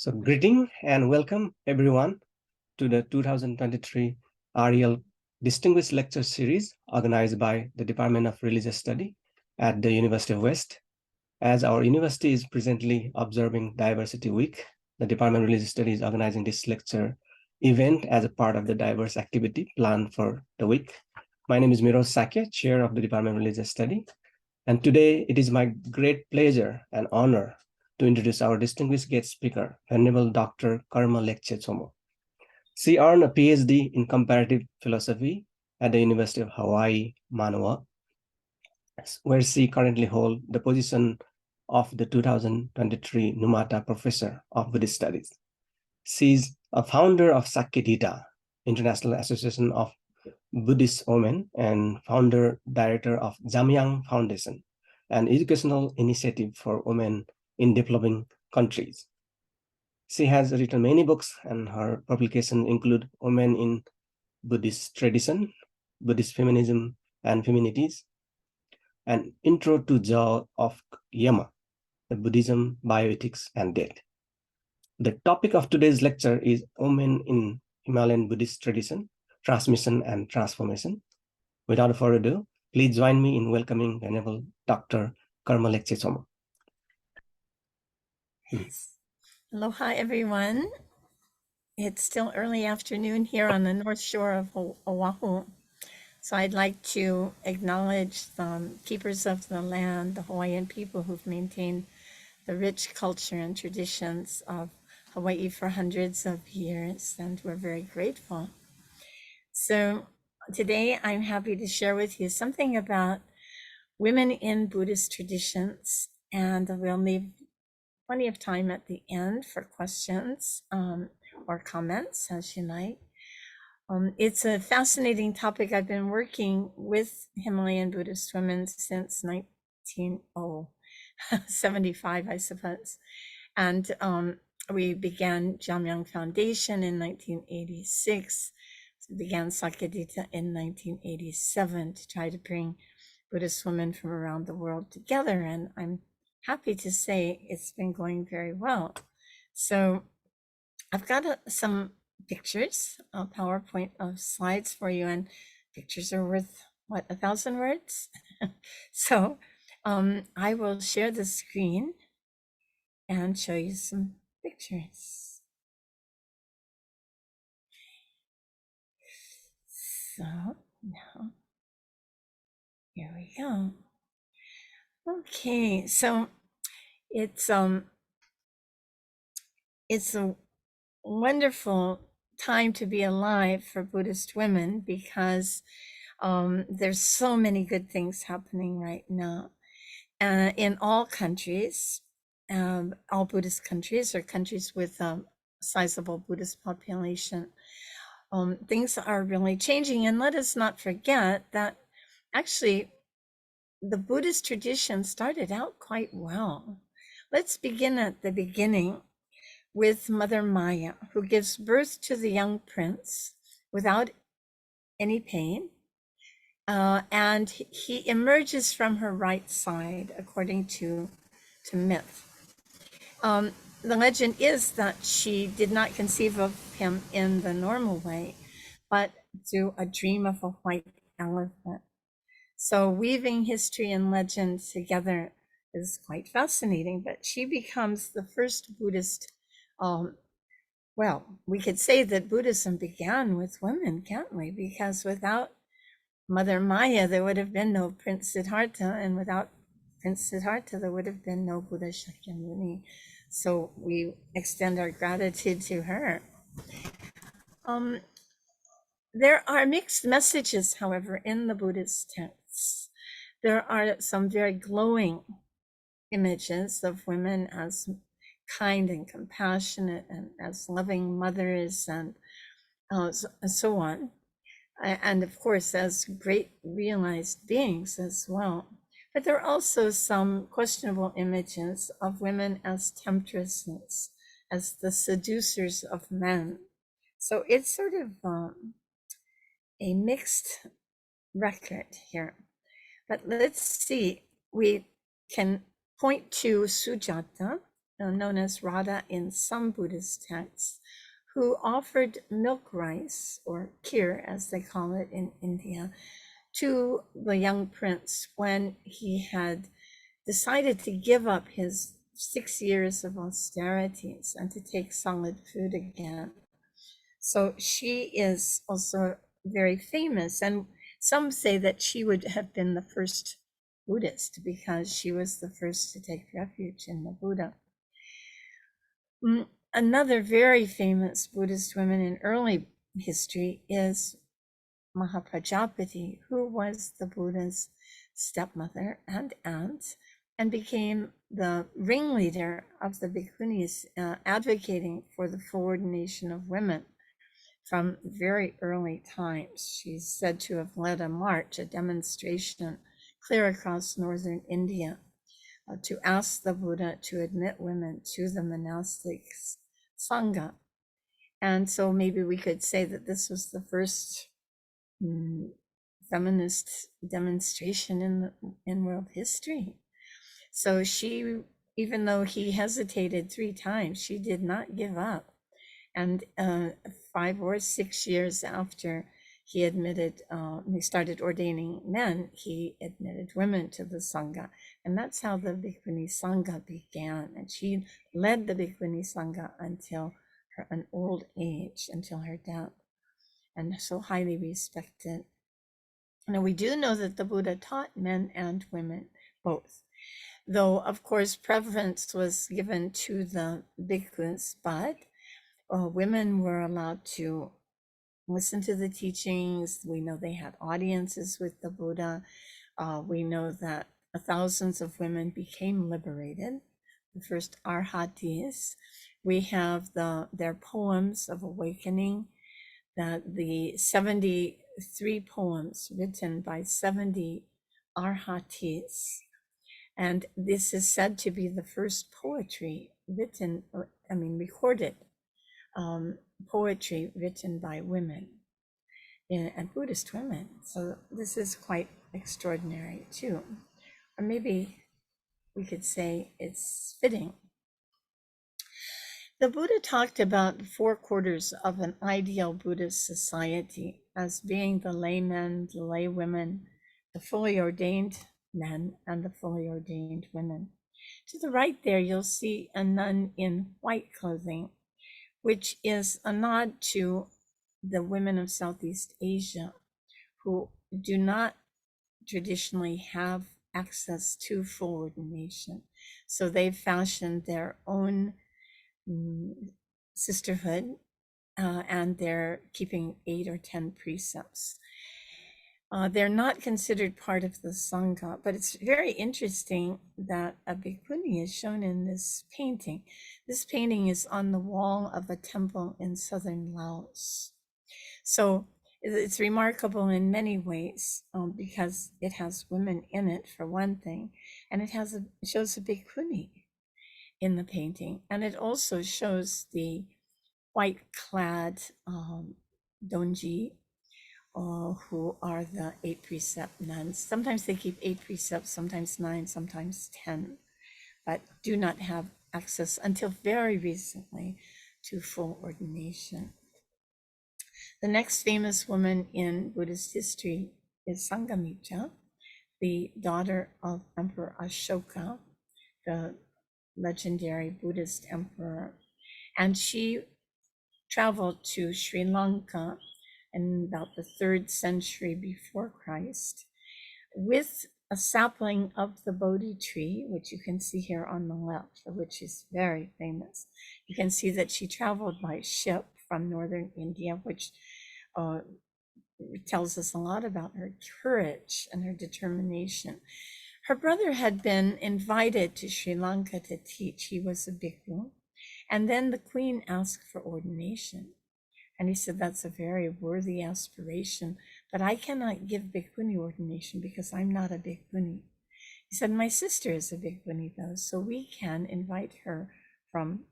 So greeting and welcome everyone to the 2023 REL Distinguished Lecture Series organized by the Department of Religious Study at the University of West. As our university is presently observing Diversity Week, the Department of Religious Study is organizing this lecture event as a part of the diverse activity planned for the week. My name is Miroz Sakya, Chair of the Department of Religious Study. And today it is my great pleasure and honor to introduce our distinguished guest speaker, Venerable Dr. Karma Lekshe Tsomo. She earned a PhD in comparative philosophy at the University of Hawaii, Manoa, where she currently holds the position of the 2023 Numata Professor of Buddhist Studies. She is a founder of Sakyadhita, International Association of Buddhist Women, and founder director of Jamyang Foundation, an educational initiative for women in developing countries. She has written many books, and her publications include Women in Buddhist Tradition, Buddhist Feminism and Feminities, and Intro to Jaw of Yama, the Buddhism, Bioethics, and Death. The topic of today's lecture is Women in Himalayan Buddhist Tradition, Transmission and Transformation. Without further ado, please join me in welcoming Venerable Dr. Karma Lekshe Tsomo. Aloha, everyone. It's still early afternoon here on the north shore of Oahu. So I'd like to acknowledge the keepers of the land, the Hawaiian people who've maintained the rich culture and traditions of Hawaii for hundreds of years, and we're very grateful. So today I'm happy to share with you something about women in Buddhist traditions, and we'll leave plenty of time at the end for questions or comments, as you like. It's a fascinating topic. I've been working with Himalayan Buddhist women since 1975, I suppose. And we began Jamyang Foundation in 1986. We began Sakyadhita in 1987 to try to bring Buddhist women from around the world together. And I'm happy to say it's been going very well. So I've got some pictures, a PowerPoint of slides for you, and pictures are worth, what, 1,000 words? So I will share the screen and show you some pictures. So now, here we go. Okay, so it's a wonderful time to be alive for Buddhist women because there's so many good things happening right now in all countries, all Buddhist countries or countries with a sizable Buddhist population. Things are really changing, and let us not forget that actually the Buddhist tradition started out quite well. Let's begin at the beginning with Mother Maya, who gives birth to the young prince without any pain. And he emerges from her right side, according to myth. The legend is that she did not conceive of him in the normal way, but through a dream of a white elephant. So weaving history and legend together is quite fascinating, but she becomes the first Buddhist. Well, we could say that Buddhism began with women, can't we? Because without Mother Maya, there would have been no Prince Siddhartha, and without Prince Siddhartha, there would have been no Buddha Shakyamuni. So we extend our gratitude to her. There are mixed messages, however, in the Buddhist texts. There are some very glowing images of women as kind and compassionate and as loving mothers and so on. And of course, as great realized beings as well. But there are also some questionable images of women as temptresses, as the seducers of men. So it's sort of a mixed record here. But let's see, we can point to Sujata, known as Radha in some Buddhist texts, who offered milk rice, or kheer as they call it in India, to the young prince when he had decided to give up his 6 years of austerities and to take solid food again. So she is also very famous, and some say that she would have been the first Buddhist because she was the first to take refuge in the Buddha. Another very famous Buddhist woman in early history is Mahaprajapati, who was the Buddha's stepmother and aunt, and became the ringleader of the bhikkhunis, advocating for the full ordination of women from very early times. She's said to have led a march, a demonstration, clear across northern India, to ask the Buddha to admit women to the monastic Sangha. And so maybe we could say that this was the first feminist demonstration in world history. So she, even though he hesitated 3 times, she did not give up. And 5 or 6 years after he started ordaining men, he admitted women to the Sangha. And that's how the Bhikkhuni Sangha began. And she led the Bhikkhuni Sangha until an old age, until her death, and so highly respected. Now, we do know that the Buddha taught men and women both, though, of course, preference was given to the bhikkhus, but women were allowed to listen to the teachings. We know they had audiences with the Buddha. We know that thousands of women became liberated, the first arhatis. We have their poems of awakening, that the 73 poems written by 70 arhatis. And this is said to be the first poetry recorded poetry written by women, and Buddhist women. So this is quite extraordinary too. Or maybe we could say it's fitting. The Buddha talked about the 4 quarters of an ideal Buddhist society as being the laymen, the laywomen, the fully ordained men, and the fully ordained women. To the right there, you'll see a nun in white clothing, which is a nod to the women of Southeast Asia who do not traditionally have access to full ordination. So they've fashioned their own sisterhood, and they're keeping 8 or 10 precepts. They're not considered part of the Sangha, but it's very interesting that a bhikkhuni is shown in this painting. This painting is on the wall of a temple in southern Laos. So it's remarkable in many ways, because it has women in it, for one thing, and it shows a bhikkhuni in the painting, and it also shows the white-clad donji, who are the 8 precept nuns. Sometimes they keep 8 precepts, sometimes 9, sometimes 10, but do not have access until very recently to full ordination. The next famous woman in Buddhist history is Sanghamitra, the daughter of Emperor Ashoka, the legendary Buddhist emperor. And she traveled to Sri Lanka in about the 3rd century before Christ with a sapling of the Bodhi tree, which you can see here on the left, which is very famous. You can see that she traveled by ship from northern India, which tells us a lot about her courage and her determination. Her brother had been invited to Sri Lanka to teach. He was a bhikkhu. And then the queen asked for ordination. And he said, that's a very worthy aspiration, but I cannot give bhikkhuni ordination because I'm not a bhikkhuni. He said, my sister is a bhikkhuni though, so we can invite her from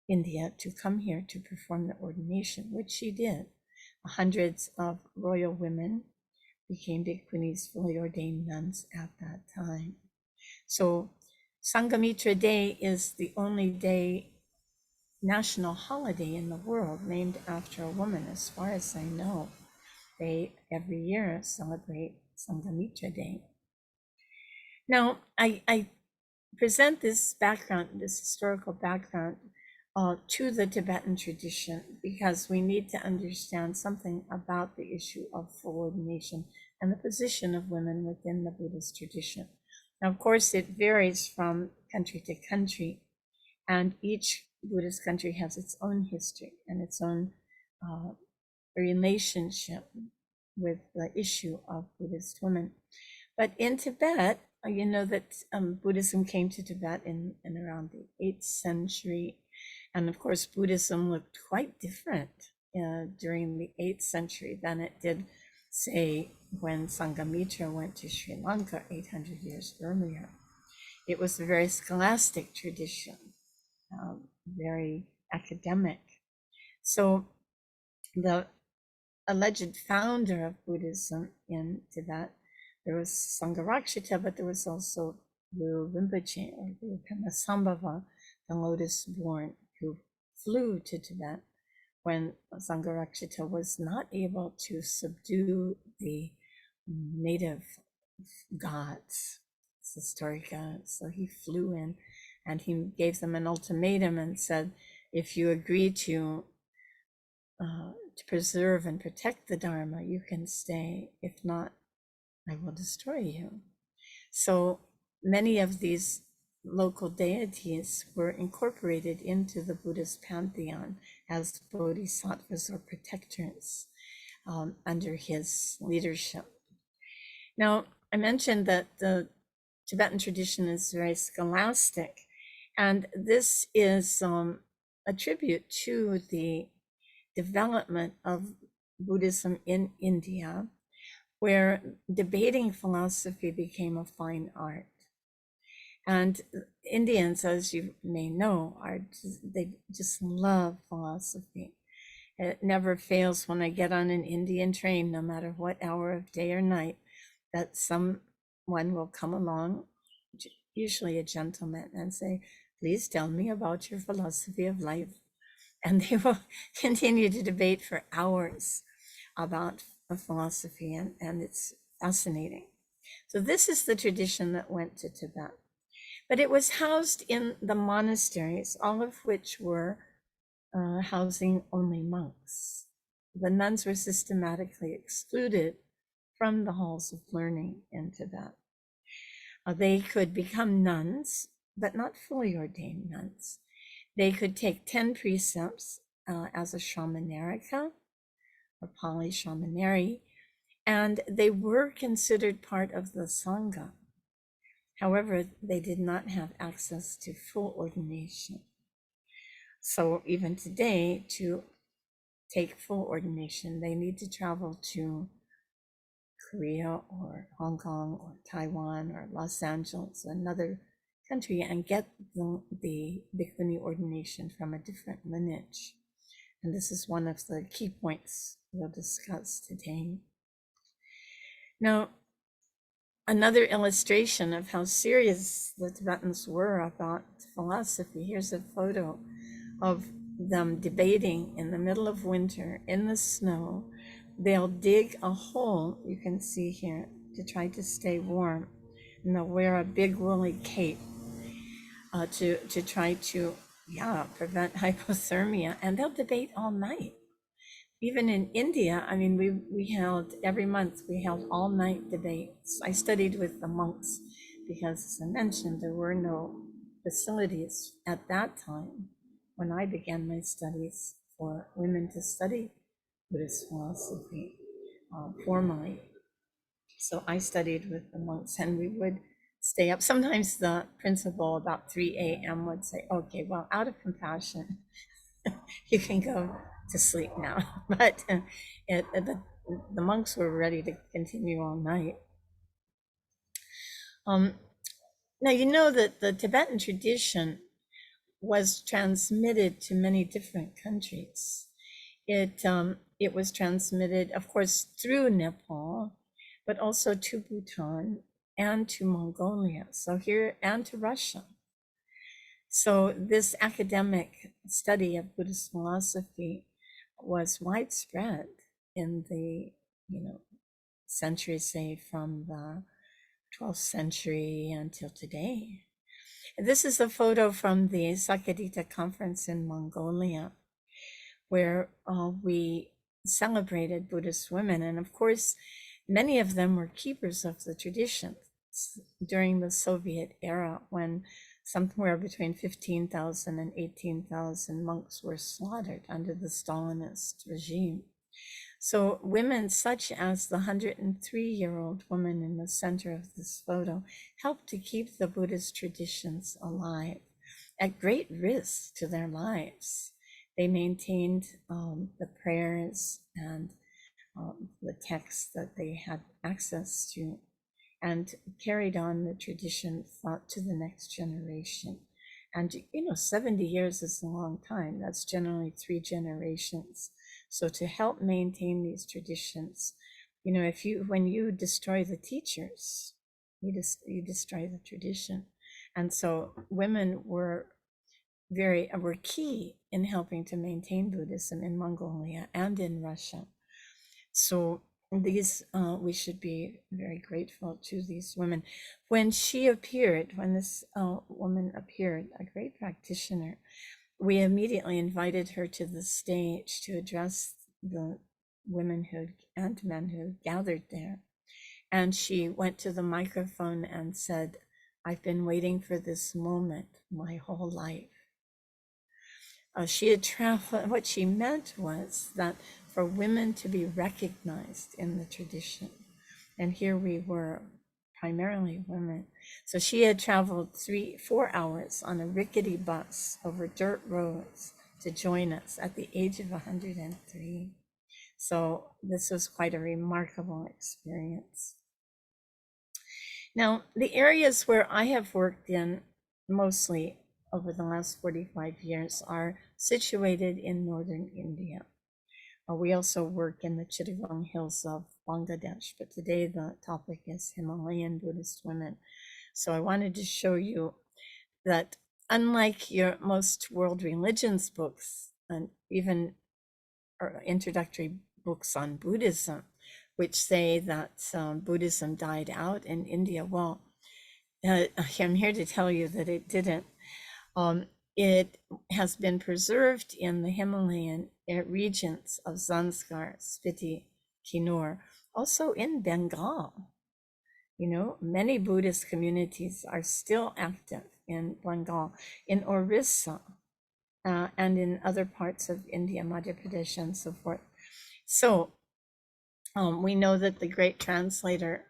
India to come here to perform the ordination, which she did. Hundreds of royal women became bhikkhunis, fully ordained nuns at that time. So Sanghamitra Day is the only day, national holiday in the world named after a woman, as far as I know. They every year celebrate Sanghamitra Day. Now, I present this background, this historical background, to the Tibetan tradition because we need to understand something about the issue of full ordination and the position of women within the Buddhist tradition. Now, of course, it varies from country to country, and each Buddhist country has its own history and its own relationship with the issue of Buddhist women. But in Tibet, you know that Buddhism came to Tibet in around the 8th century. And of course, Buddhism looked quite different during the 8th century than it did, say, when Sanghamitra went to Sri Lanka 800 years earlier. It was a very scholastic tradition, very academic. So the alleged founder of Buddhism in Tibet, there was Sangharakshita, but there was also Guru Rinpoche or Guru Sambhava, the lotus born, who flew to Tibet when Sangharakshita was not able to subdue the native gods, the story gods. So he flew in and he gave them an ultimatum and said, if you agree to preserve and protect the Dharma, you can stay. If not, I will destroy you. So many of these local deities were incorporated into the Buddhist pantheon as bodhisattvas or protectors under his leadership. Now, I mentioned that the Tibetan tradition is very scholastic, and this is a tribute to the development of Buddhism in India, where debating philosophy became a fine art. And Indians, as you may know, they just love philosophy. It never fails when I get on an Indian train, no matter what hour of day or night, that someone will come along, usually a gentleman, and say, please tell me about your philosophy of life. And they will continue to debate for hours about philosophy, and it's fascinating. So this is the tradition that went to Tibet. But it was housed in the monasteries, all of which were housing only monks. The nuns were systematically excluded from the halls of learning in Tibet. They could become nuns, but not fully ordained nuns. They could take 10 precepts as a shamanarika or polyshamanary, and they were considered part of the Sangha. However, they did not have access to full ordination. So even today, to take full ordination, they need to travel to Korea or Hong Kong or Taiwan or Los Angeles, another country, and get the bhikkhuni ordination from a different lineage. And this is one of the key points we'll discuss today. Now, another illustration of how serious the Tibetans were about philosophy. Here's a photo of them debating in the middle of winter in the snow. They'll dig a hole, you can see here, to try to stay warm. And they'll wear a big woolly cape to try to prevent hypothermia. And they'll debate all night. Even in India, I mean, we held every month, we held all night debates. I studied with the monks because, as I mentioned, there were no facilities at that time when I began my studies for women to study Buddhist philosophy formally. So I studied with the monks, and we would stay up. Sometimes the principal about 3 a.m. would say, okay, well, out of compassion, you can go to sleep now. But the monks were ready to continue all night. Now, you know that the Tibetan tradition was transmitted to many different countries. It was transmitted, of course, through Nepal, but also to Bhutan and to Mongolia. So here, and to Russia. So this academic study of Buddhist philosophy was widespread in the, centuries, say from the 12th century until today. This is a photo from the Sakadita conference in Mongolia, where we celebrated Buddhist women. And of course, many of them were keepers of the tradition during the Soviet era, when somewhere between 15,000 and 18,000 monks were slaughtered under the Stalinist regime. So women such as the 103-year-old woman in the center of this photo helped to keep the Buddhist traditions alive at great risk to their lives. They maintained the prayers and the texts that they had access to, and carried on the tradition thought to the next generation. And 70 years is a long time. That's generally 3 generations. So to help maintain these traditions, when you destroy the teachers, you destroy the tradition. And so women were key in helping to maintain Buddhism in Mongolia and in Russia. So these we should be very grateful to these women. When this woman appeared, a great practitioner, we immediately invited her to the stage to address the women and men who gathered there. And she went to the microphone and said, "I've been waiting for this moment my whole life." She had traveled. What she meant was that for women to be recognized in the tradition, and here we were, primarily women. So she had traveled 3-4 hours on a rickety bus over dirt roads to join us at the age of 103. So this was quite a remarkable experience. Now, the areas where I have worked in mostly over the last 45 years are situated in northern India. We also work in the Chittagong Hills of Bangladesh, but today the topic is Himalayan Buddhist women. So I wanted to show you that unlike your most world religions books, and even introductory books on Buddhism, which say that Buddhism died out in India, well, I'm here to tell you that it didn't. It has been preserved in the Himalayan regions of Zanskar, Spiti, Kinnour, also in Bengal. Many Buddhist communities are still active in Bengal, in Orissa, and in other parts of India, Madhya Pradesh, and so forth. So we know that the great translator,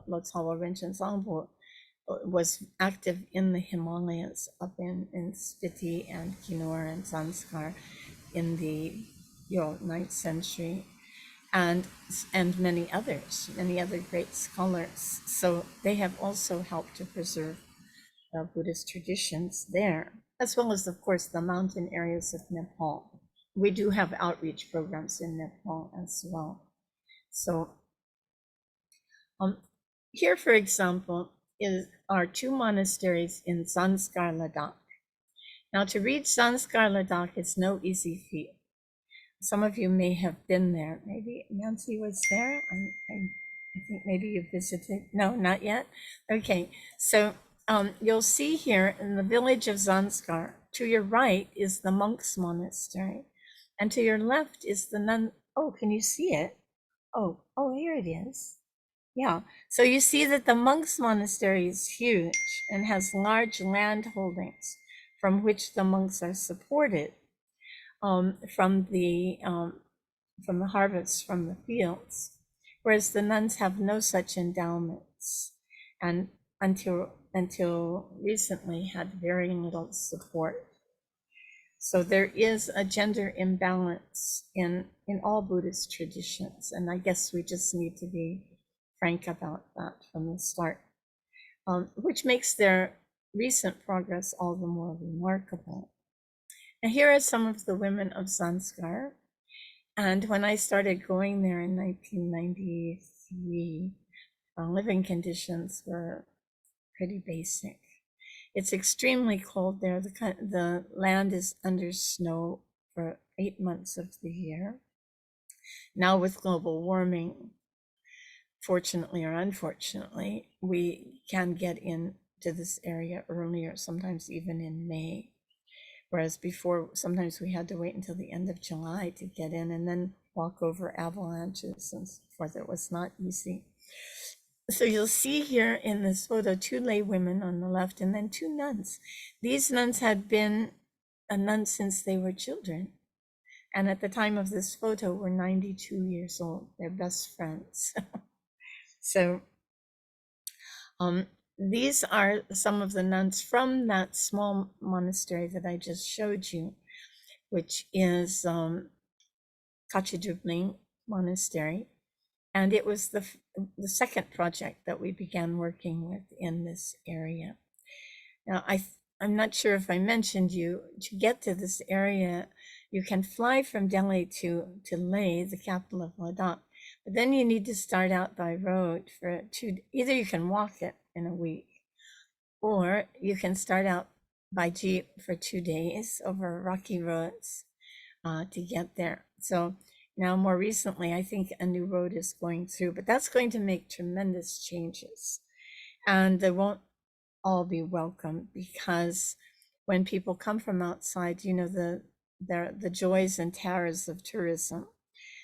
Lotsawa Rinchen Zangpo, was active in the Himalayas up in Spiti and Kinnour and Zanskar in the 9th century, and many other great scholars. So they have also helped to preserve Buddhist traditions there, as well as, of course, the mountain areas of Nepal. We do have outreach programs in Nepal as well. So here, for example, are 2 monasteries in Zanskar, Ladakh. Now, to reach Zanskar, Ladakh is no easy feat. Some of you may have been there. Maybe Nancy was there. I think maybe you visited. No, not yet. Okay, so you'll see here in the village of Zanskar, to your right is the monks' monastery, and to your left is the nun. Oh, can you see it? Oh, here it is. Yeah, so you see that the monks' monastery is huge and has large land holdings from which the monks are supported from the harvests from the fields, whereas the nuns have no such endowments, and until recently had very little support. So there is a gender imbalance in all Buddhist traditions, and I guess we just need to be frank about that from the start, which makes their recent progress all the more remarkable. And here are some of the women of Zanskar. And when I started going there in 1993, living conditions were pretty basic. It's extremely cold there. The land is under snow for 8 months of the year. Now with global warming, fortunately or unfortunately, we can get into this area earlier, sometimes even in May. Whereas before, sometimes we had to wait until the end of July to get in and then walk over avalanches and so forth. It was not easy. So you'll see here in this photo 2 lay women on the left and then 2 nuns. These nuns had been a nun since they were children. And at the time of this photo were 92 years old. They're best friends. So these are some of the nuns from that small monastery that I just showed you, which is Kachidubling Monastery. And it was the second project that we began working with in this area. Now, I'm not sure if I mentioned you, to get to this area, you can fly from Delhi to Leh, the capital of Ladakh, but then you need to start out by road for either you can walk it in a week, or you can start out by jeep for 2 days over rocky roads to get there. So now more recently, I think a new road is going through, but that's going to make tremendous changes. And they won't all be welcome, because when people come from outside, you know, the joys and terrors of tourism.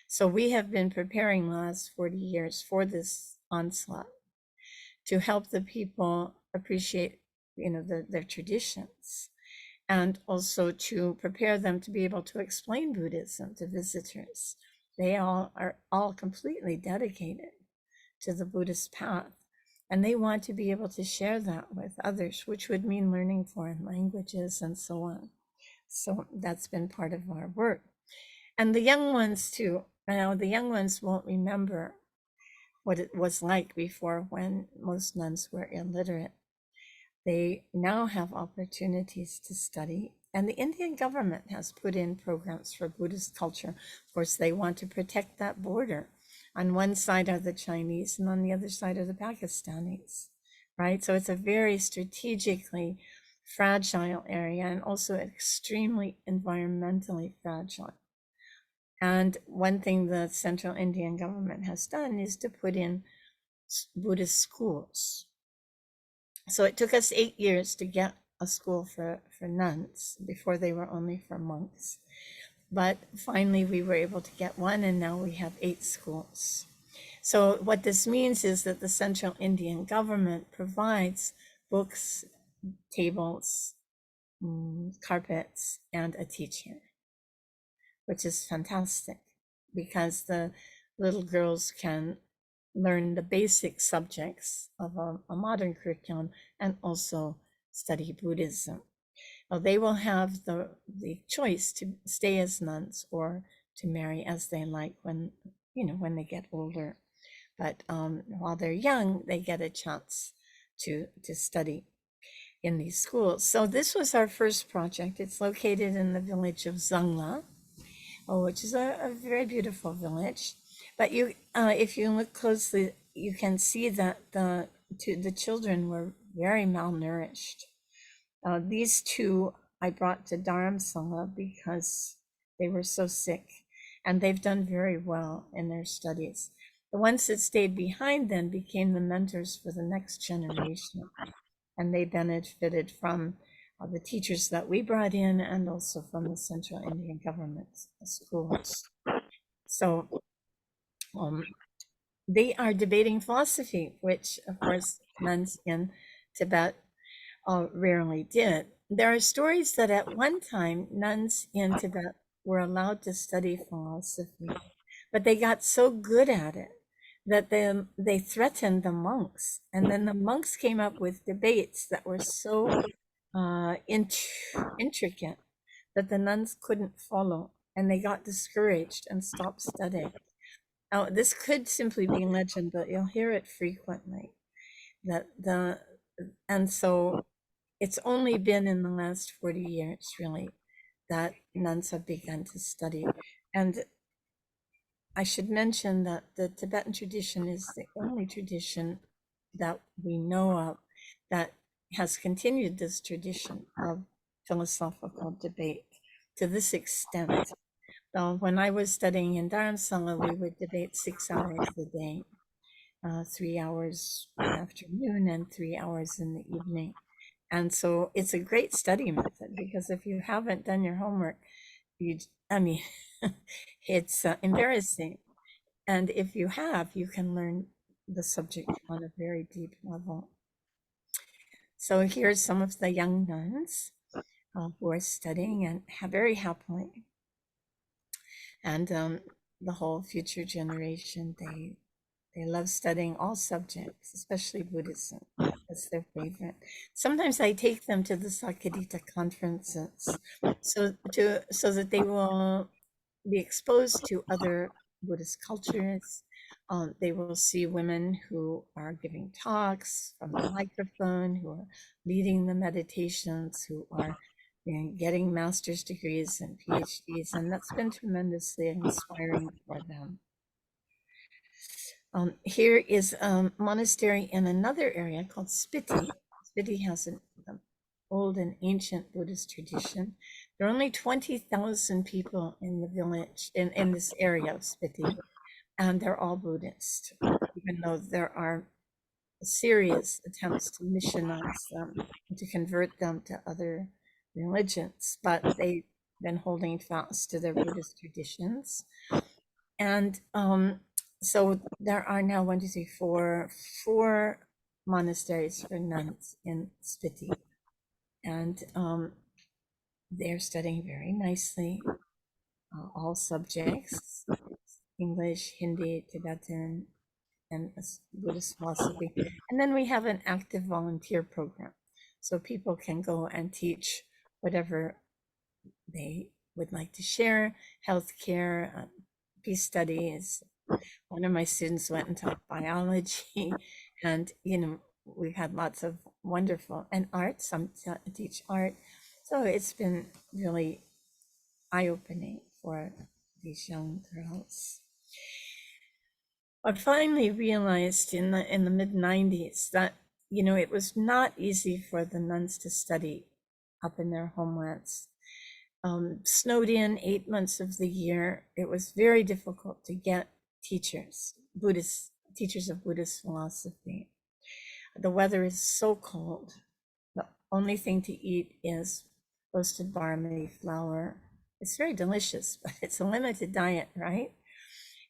So we have been preparing the last 40 years for this onslaught to help the people appreciate, you know, their traditions, and also to prepare them to be able to explain Buddhism to visitors. They are all completely dedicated to the Buddhist path, and they want to be able to share that with others, which would mean learning foreign languages and so on. So that's been part of our work. And the young ones too. Now, the young ones won't remember what it was like before, when most nuns were illiterate. They now have opportunities to study, and the Indian government has put in programs for Buddhist culture. Of course, they want to protect that border. On one side are the Chinese, and on the other side are the Pakistanis, right? So it's a very strategically fragile area, and also extremely environmentally fragile. And one thing the central Indian government has done is to put in Buddhist schools. So it took us 8 years to get a school for nuns. Before, they were only for monks. But finally we were able to get one, and now we have 8 schools. So what this means is that the central Indian government provides books, tables, carpets, and a teacher, which is fantastic, because the little girls can learn the basic subjects of a modern curriculum and also study Buddhism. Now, they will have the choice to stay as nuns or to marry as they like when, you know, when they get older. But while they're young, they get a chance to study in these schools. So this was our first project. It's located in the village of Zangla, which is a very beautiful village. But you, if you look closely, you can see that the children were very malnourished. These 2 I brought to Dharamsala because they were so sick, and they've done very well in their studies. The ones that stayed behind then became the mentors for the next generation, and they benefited from the teachers that we brought in, and also from the central Indian government schools. So they are debating philosophy, which of course nuns in Tibet rarely did. There are stories that at one time nuns in Tibet were allowed to study philosophy, but they got so good at it that they threatened the monks, and then the monks came up with debates that were so intricate that the nuns couldn't follow, and they got discouraged and stopped studying. Now, this could simply be legend, but you'll hear it frequently. And so it's only been in the last 40 years, really, that nuns have begun to study. And I should mention that the Tibetan tradition is the only tradition that we know of that has continued this tradition of philosophical debate to this extent. When I was studying in Dharamsala, we would debate 6 hours a day, 3 hours in the afternoon and 3 hours in the evening. And so it's a great study method because if you haven't done your homework, you, I mean, it's embarrassing. And if you have, you can learn the subject on a very deep level. So here's some of the young nuns who are studying and very happily. And the whole future generation, they love studying all subjects, especially Buddhism. That's their favorite. Sometimes I take them to the Sakadita conferences so that they will be exposed to other Buddhist cultures. They will see women who are giving talks from the microphone, who are leading the meditations, who are getting master's degrees and PhDs, and that's been tremendously inspiring for them. Here is a monastery in another area called Spiti. Spiti has an old and ancient Buddhist tradition. There are only 20,000 people in the village, in this area of Spiti, and they're all Buddhist, even though there are serious attempts to missionize them, to convert them to other religions, but they've been holding fast to their Buddhist traditions. And so there are now one, two, three, four monasteries for nuns in Spiti. And they're studying very nicely all subjects, English, Hindi, Tibetan, and Buddhist philosophy. And then we have an active volunteer program. So people can go and teach whatever they would like to share, healthcare, peace studies. One of my students went and taught biology, and we had lots of wonderful and art. Some teach art, so it's been really eye-opening for these young girls. I finally realized in the mid 90s that it was not easy for the nuns to study up in their homelands. Snowed in 8 months of the year, it was very difficult to get teachers, Buddhist teachers of Buddhist philosophy. The weather is so cold. The only thing to eat is roasted barley flour. It's very delicious, but it's a limited diet, right?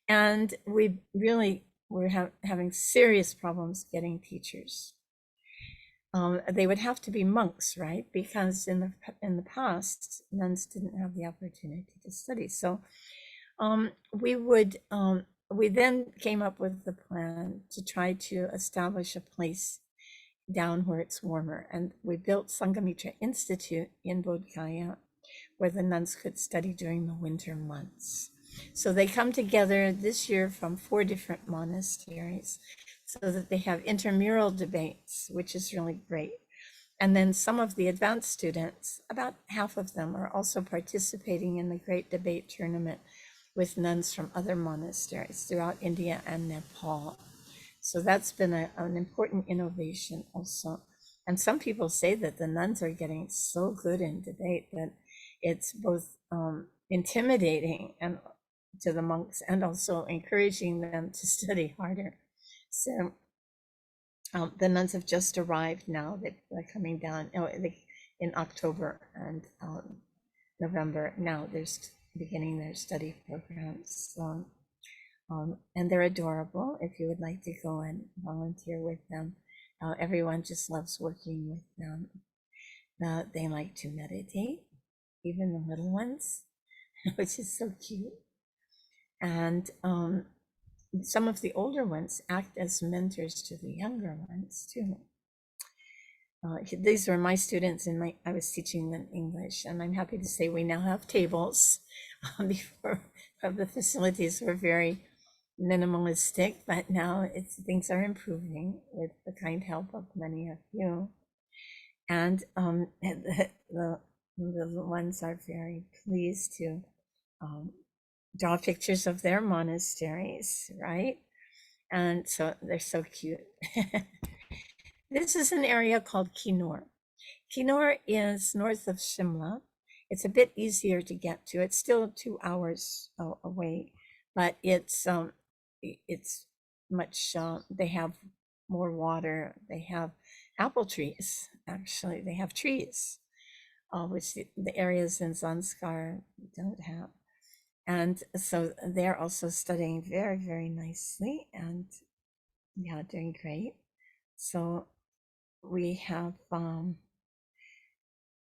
And we really were having serious problems getting teachers. They would have to be monks, right? Because in the past, nuns didn't have the opportunity to study. So we then came up with the plan to try to establish a place down where it's warmer, and we built Sanghamitra Institute in Bodh Gaya, where the nuns could study during the winter months. So they come together this year from 4 different monasteries so that they have intramural debates, which is really great. And then some of the advanced students, about half of them, are also participating in the great debate tournament with nuns from other monasteries throughout India and Nepal. So that's been an important innovation also. And some people say that the nuns are getting so good in debate that it's both intimidating and to the monks and also encouraging them to study harder. So the nuns have just arrived now. They're coming down in October and November. Now they're beginning their study programs. And they're adorable if you would like to go and volunteer with them. Everyone just loves working with them. They like to meditate, even the little ones, which is so cute. And some of the older ones act as mentors to the younger ones too. These were my students, and I was teaching them English, and I'm happy to say we now have tables. Before the facilities were very minimalistic, but now things are improving with the kind help of many of you. And the ones are very pleased to draw pictures of their monasteries, right? And so they're so cute. This is an area called Kinnoor. Kinnoor is north of Shimla. It's a bit easier to get to. It's still 2 hours away, but it's much. They have more water. They have apple trees. Actually, they have trees, which the areas in Zanskar don't have. And so they're also studying very, very nicely, and yeah, doing great. So we have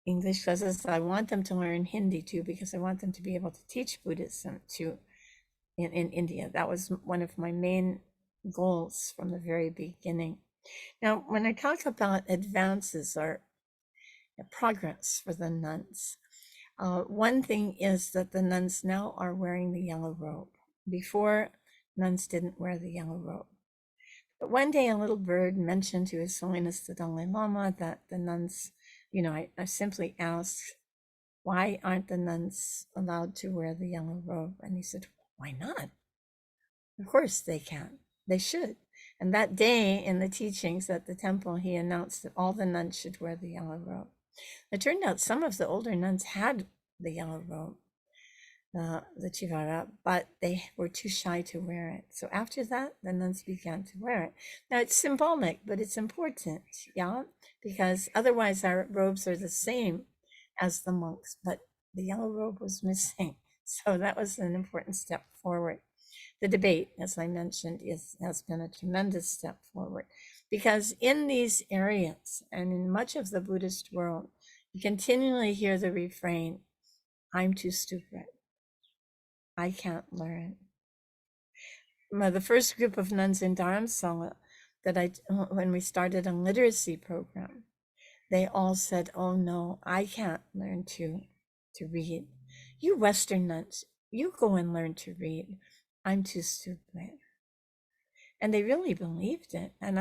English classes. I want them to learn Hindi too, because I want them to be able to teach Buddhism too in India. That was one of my main goals from the very beginning. Now, when I talk about advances or progress for the nuns, one thing is that the nuns now are wearing the yellow robe. Before, nuns didn't wear the yellow robe. But one day, a little bird mentioned to His Holiness the Dalai Lama that the nuns, I simply asked, why aren't the nuns allowed to wear the yellow robe? And he said, why not? Of course they can. They should. And that day in the teachings at the temple, he announced that all the nuns should wear the yellow robe. It turned out some of the older nuns had the yellow robe, the chivara, but they were too shy to wear it. So after that, the nuns began to wear it. Now it's symbolic, but it's important, yeah, because otherwise our robes are the same as the monks, but the yellow robe was missing. So that was an important step forward. The debate, as I mentioned, has been a tremendous step forward, because in these areas and in much of the Buddhist world, you continually hear the refrain, I'm too stupid. I can't learn. The first group of nuns in Dharamsala when we started a literacy program, they all said, oh no, I can't learn to read. You Western nuns, you go and learn to read. I'm too stupid. And they really believed it. And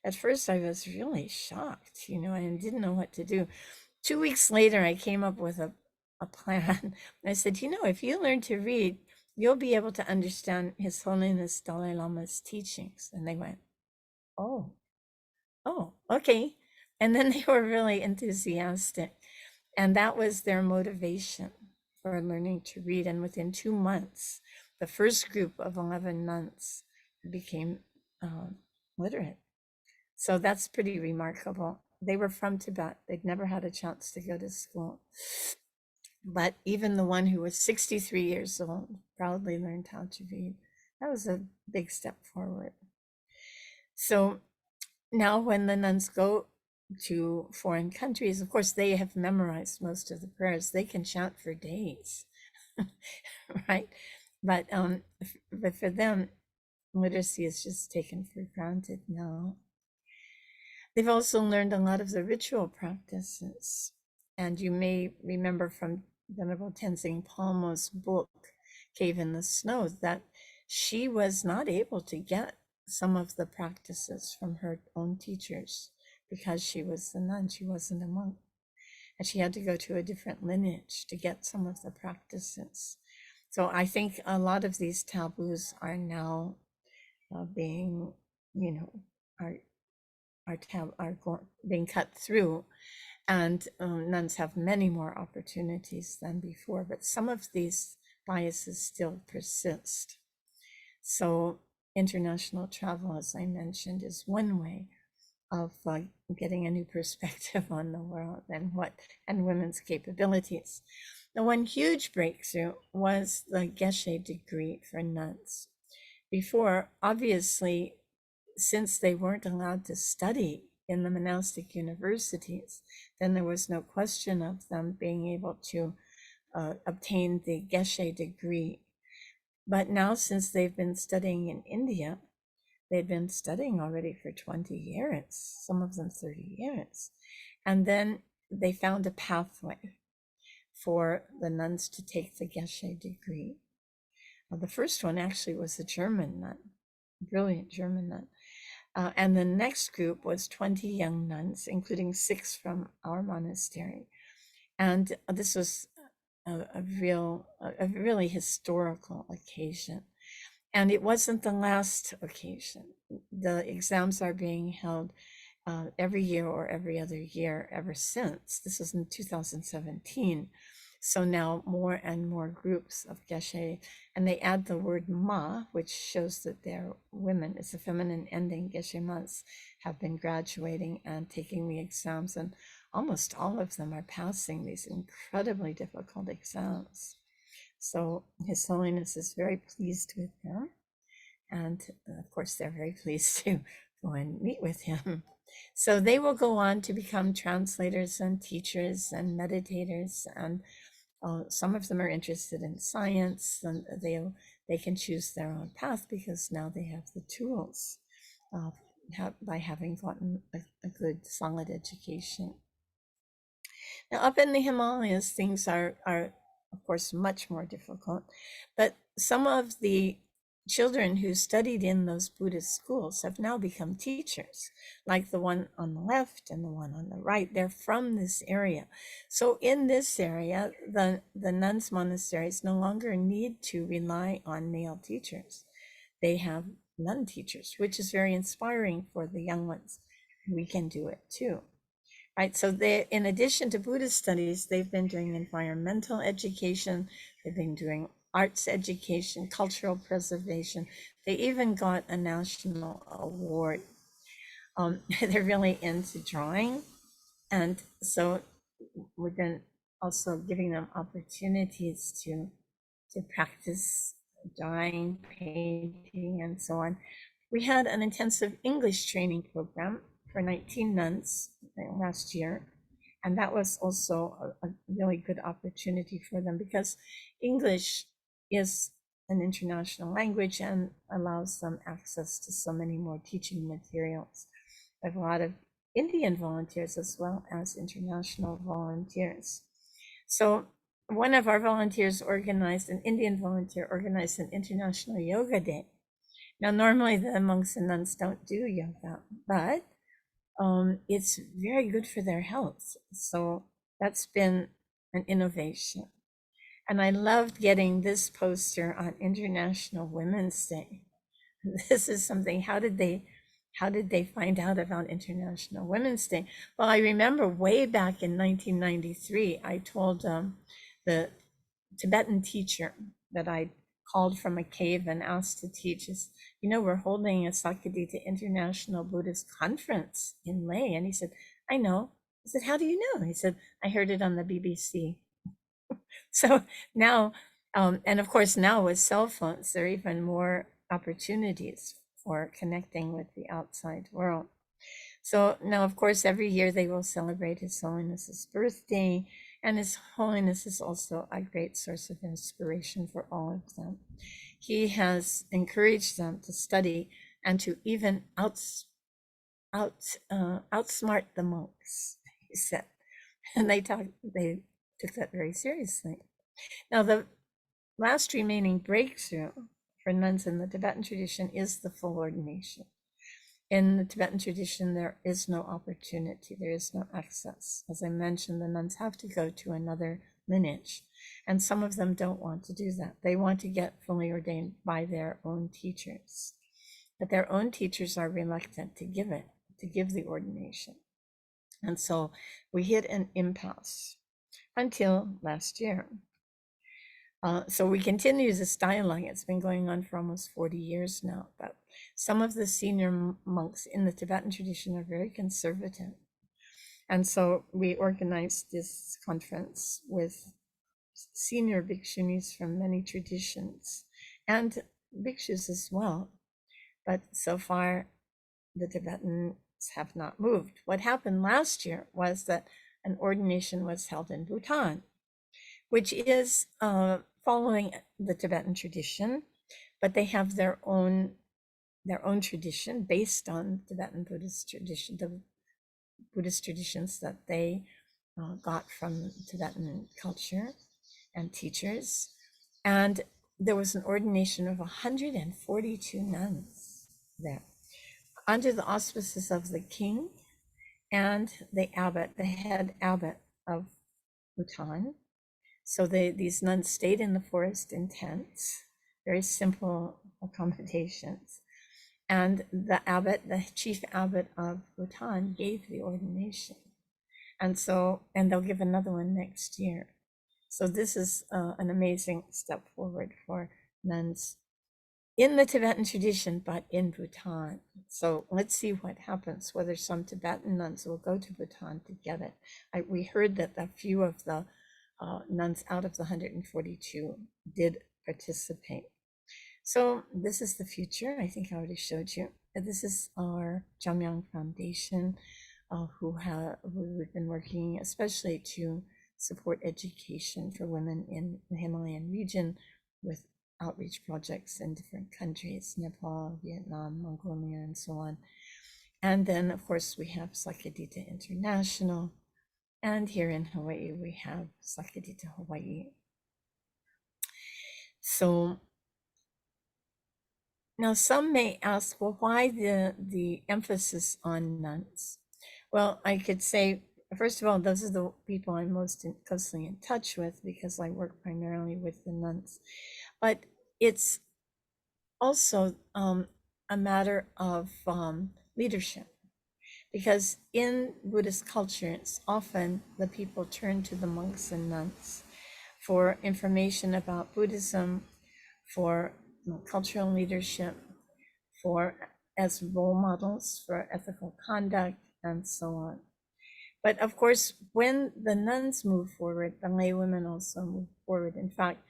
at first I was really shocked, and didn't know what to do. 2 weeks later, I came up with a plan. I said, if you learn to read, you'll be able to understand His Holiness Dalai Lama's teachings. And they went, oh, okay. And then they were really enthusiastic. And that was their motivation for learning to read. And within 2 months, the first group of 11 nuns became literate. So that's pretty remarkable. They were from Tibet. They'd never had a chance to go to school. But even the one who was 63 years old proudly learned how to read. That was a big step forward. So now when the nuns go to foreign countries, of course, they have memorized most of the prayers. They can chant for days, right? But for them, literacy is just taken for granted now. They've also learned a lot of the ritual practices. And you may remember from Venerable Tenzing Palmo's book, Cave in the Snow, that she was not able to get some of the practices from her own teachers because she was a nun, she wasn't a monk. And she had to go to a different lineage to get some of the practices. So I think a lot of these taboos are now being, are being cut through, and nuns have many more opportunities than before, but some of these biases still persist. So international travel, as I mentioned, is one way of getting a new perspective on the world and women's capabilities. The one huge breakthrough was the Geshe degree for nuns. Before, obviously, since they weren't allowed to study in the monastic universities, then there was no question of them being able to obtain the Geshe degree. But now, since they've been studying in India, they've been studying already for 20 years, some of them 30 years. And then they found a pathway for the nuns to take the Geshe degree. The first one actually was a German nun, brilliant German nun. And the next group was 20 young nuns, including 6 from our monastery. And this was a really historical occasion. And it wasn't the last occasion. The exams are being held every year or every other year ever since. This was in 2017. So now more and more groups of Geshe, and they add the word ma, which shows that they're women. It's a feminine ending. Geshe mas have been graduating and taking the exams, and almost all of them are passing these incredibly difficult exams. So His Holiness is very pleased with them. And of course, they're very pleased to go and meet with him. So they will go on to become translators and teachers and meditators. And some of them are interested in science, and they can choose their own path because now they have the tools by having gotten a good, solid education. Now, up in the Himalayas, things are, of course, much more difficult. But some of the children who studied in those Buddhist schools have now become teachers, like the one on the left and the one on the right. They're from this area. So in this area, the nuns' monasteries no longer need to rely on male teachers. They have nun teachers, which is very inspiring for the young ones. We can do it too. Right, so they, in addition to Buddhist studies, they've been doing environmental education, they've been doing arts education, cultural preservation. They even got a national award. They're really into drawing, and so we've been also giving them opportunities to practice drawing, painting, and so on. We had an intensive English training program for 19 nuns last year. And that was also a really good opportunity for them because English is an international language and allows them access to so many more teaching materials. I have a lot of Indian volunteers as well as international volunteers. So one of our volunteers organized, an Indian volunteer organized an International Yoga Day. Now, normally the monks and nuns don't do yoga, but it's very good for their health. So that's been an innovation. And I loved getting this poster on International Women's Day. This is something, how did they find out about International Women's Day? Well, I remember way back in 1993, I told the Tibetan teacher that I called from a cave and asked to teach is, we're holding a Sakadita International Buddhist Conference in Leh. And he said, I know. I said, how do you know? He said, I heard it on the BBC. So now, and of course now with cell phones, there are even more opportunities for connecting with the outside world. So now, of course, every year they will celebrate His Holiness's birthday, and His Holiness is also a great source of inspiration for all of them. He has encouraged them to study and to even outsmart the monks, he said. And they took that very seriously. Now, the last remaining breakthrough for nuns in the Tibetan tradition is the full ordination. In the Tibetan tradition, there is no opportunity, there is no access. As I mentioned, the nuns have to go to another lineage, and some of them don't want to do that. They want to get fully ordained by their own teachers, but their own teachers are reluctant to give the ordination. And so we hit an impasse until last year. So we continue this dialogue. It's been going on for almost 40 years now, but some of the senior monks in the Tibetan tradition are very conservative. And so we organized this conference with senior bhikshunis from many traditions and bhikshus as well. But so far, the Tibetans have not moved. What happened last year was that an ordination was held in Bhutan, which is following the Tibetan tradition, but they have their own tradition based on Tibetan Buddhist tradition, the Buddhist traditions that they got from Tibetan culture and teachers. And there was an ordination of 142 nuns there under the auspices of the king and the abbot, the head abbot of Bhutan. So these nuns stayed in the forest in tents, very simple accommodations. And the abbot, the chief abbot of Bhutan, gave the ordination. And they'll give another one next year. So this is an amazing step forward for nuns in the Tibetan tradition, but in Bhutan. So let's see what happens, whether some Tibetan nuns will go to Bhutan to get it. We heard that a few of the nuns out of the 142 did participate. So this is the future. I think I already showed you. This is our Jamyang Foundation, we've been working especially to support education for women in the Himalayan region with outreach projects in different countries, Nepal, Vietnam, Mongolia, and so on. And then, of course, we have Sakadita International. And here in Hawaii, we have Sakadita Hawaii. So now some may ask, well, why the emphasis on nuns? Well, I could say, first of all, those are the people I'm most closely in touch with because I work primarily with the nuns. But it's also a matter of leadership, because in Buddhist cultures, often the people turn to the monks and nuns for information about Buddhism, for cultural leadership, for as role models for ethical conduct, and so on. But of course, when the nuns move forward, the lay women also move forward. In fact,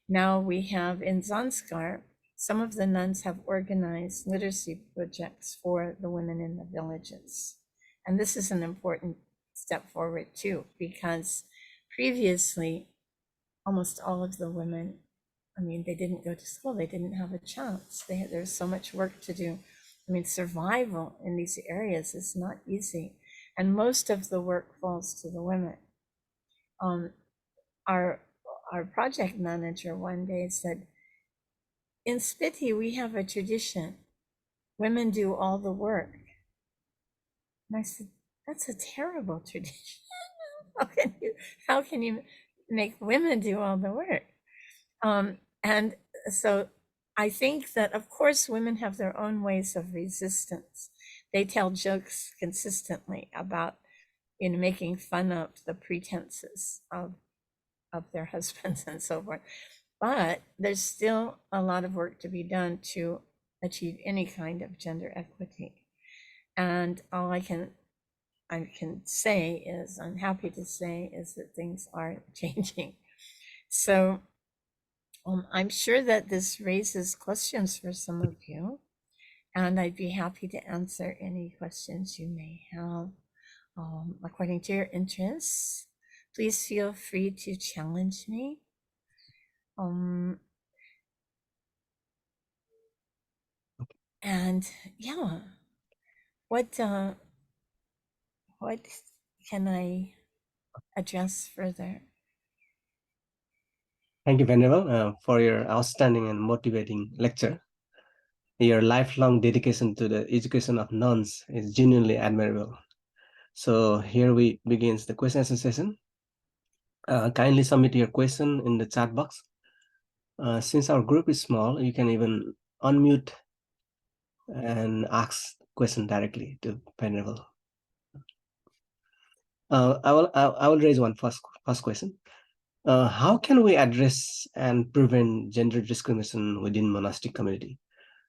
now we have in Zanskar, some of the nuns have organized literacy projects for the women in the villages. And this is an important step forward too, because previously, almost all of the women, I mean, they didn't go to school, they didn't have a chance. There's so much work to do. I mean, survival in these areas is not easy. And most of the work falls to the women. Our project manager one day said, in Spiti, we have a tradition. Women do all the work. And I said, that's a terrible tradition. how can you make women do all the work? And so I think that, of course, women have their own ways of resistance. They tell jokes consistently about, making fun of the pretenses of their husbands and so forth. But there's still a lot of work to be done to achieve any kind of gender equity. And all I can say is, I'm happy to say, is that things are changing. So I'm sure that this raises questions for some of you, and I'd be happy to answer any questions you may have according to your interests. Please feel free to challenge me. And yeah, what can I address further? Thank you, Venerable, for your outstanding and motivating lecture. Your lifelong dedication to the education of nuns is genuinely admirable. So here we begins the question answer session. Kindly submit your question in the chat box. Since our group is small, you can even unmute and ask question directly to Venerable. I will raise one first question. How can we address and prevent gender discrimination within monastic community?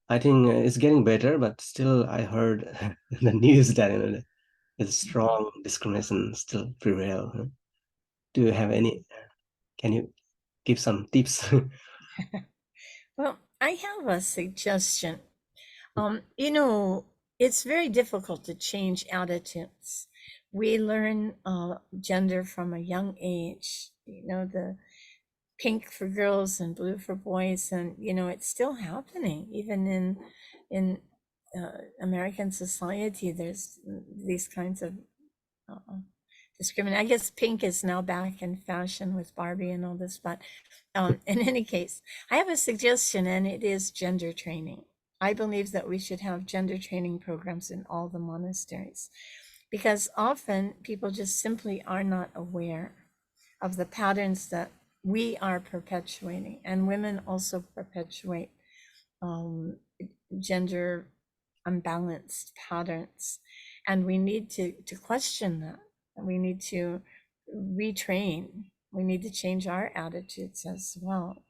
I think it's getting better, but still I heard the news that there's strong discrimination still prevail. Do you have any? Can you give some tips? Well, I have a suggestion. It's very difficult to change attitudes. We learn gender from a young age. The pink for girls and blue for boys, and it's still happening even in American society. There's these kinds of discrimination. I guess pink is now back in fashion with Barbie and all this, but in any case, I have a suggestion, and it is gender training. I believe that we should have gender training programs in all the monasteries, because often people just simply are not aware of the patterns that we are perpetuating, and women also perpetuate um, gender unbalanced patterns, and we need to question that. We need to retrain. We need to change our attitudes as well,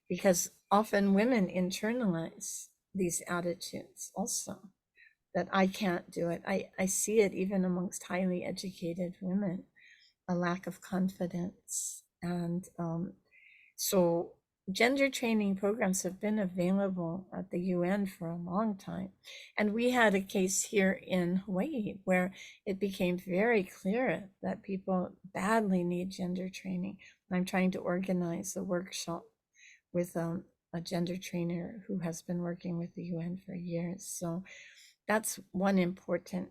because often women internalize these attitudes also, that I can't do it. I see it even amongst highly educated women, a lack of confidence. And so gender training programs have been available at the UN for a long time. And we had a case here in Hawaii where it became very clear that people badly need gender training. I'm trying to organize a workshop with a gender trainer who has been working with the UN for years. So that's one important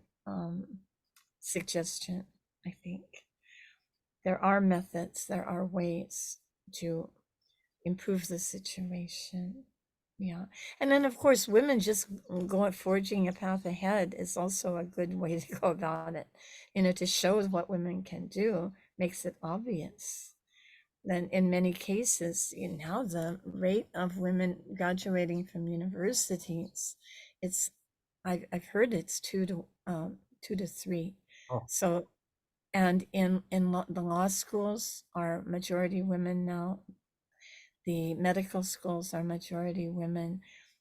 suggestion, I think. There are methods, there are ways to improve the situation. Yeah. And then, of course, women just forging a path ahead is also a good way to go about it. To show what women can do makes it obvious. Then, in many cases, now the rate of women graduating from universities, it's I've heard it's 2 to 3. Oh, So, and in the law schools are majority women now. The medical schools are majority women.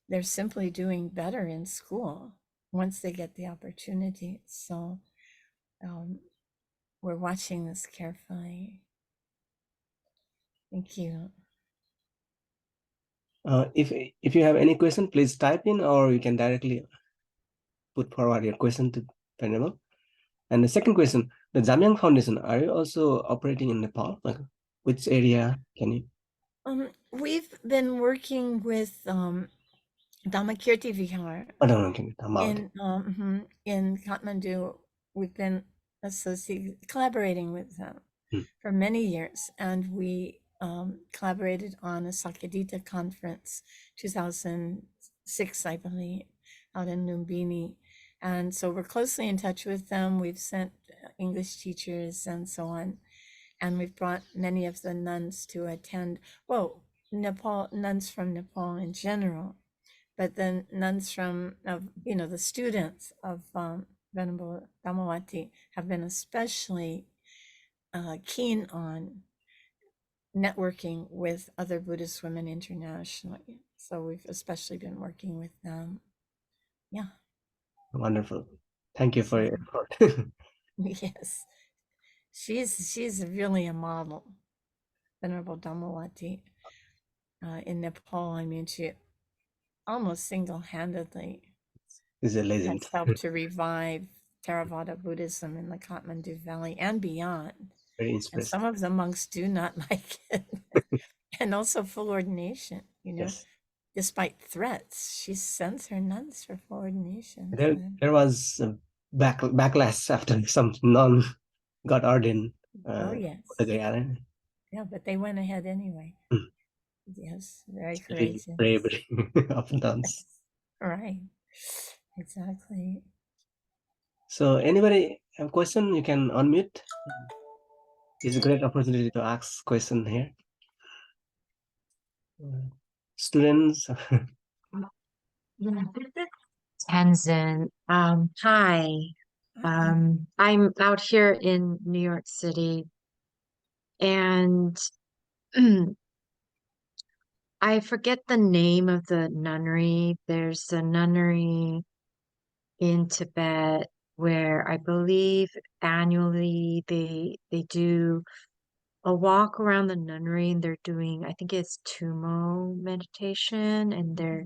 They're simply doing better in school once they get the opportunity. So um, we're watching this carefully. Thank you. if you have any question, please type in, or you can directly put forward your question to Venerable. And the second question, the Jamyang Foundation, are you also operating in Nepal? Like, which area can you? We've been working with Dhammakirti Vihar I don't know anything about it. in Kathmandu. We've been collaborating with them for many years, and we collaborated on a Sakadita conference, 2006, I believe, out in Lumbini. And so we're closely in touch with them. We've sent English teachers and so on, and we've brought many of the nuns to attend. Well, nuns from Nepal in general, but then nuns from the students of Venerable Dhamawati have been especially keen on networking with other Buddhist women internationally. So we've especially been working with them. Yeah. Wonderful. Thank you for Yeah. your effort. Yes. She's really a model, Venerable Dhamawati. In Nepal, I mean, she almost single-handedly Is a legend. has helped to revive Theravada Buddhism in the Kathmandu Valley and beyond. Very And inspiring. some of the monks do not like it. And also full ordination, Yes. despite threats, she sends her nuns for full ordination. There was a backlash after some nun got ordained. Oh, The yes. guy, Yeah, but they went ahead anyway. Yes, very really courageous. bravery of nuns. Right. Exactly. So anybody have a question, you can unmute. It's a great opportunity to ask question here. Students. Tenzin. Hi. I'm out here in New York City, and I forget the name of the nunnery. There's a nunnery in Tibet where I believe annually they do a walk around the nunnery, and they're doing, I think it's Tsomo meditation, and they're,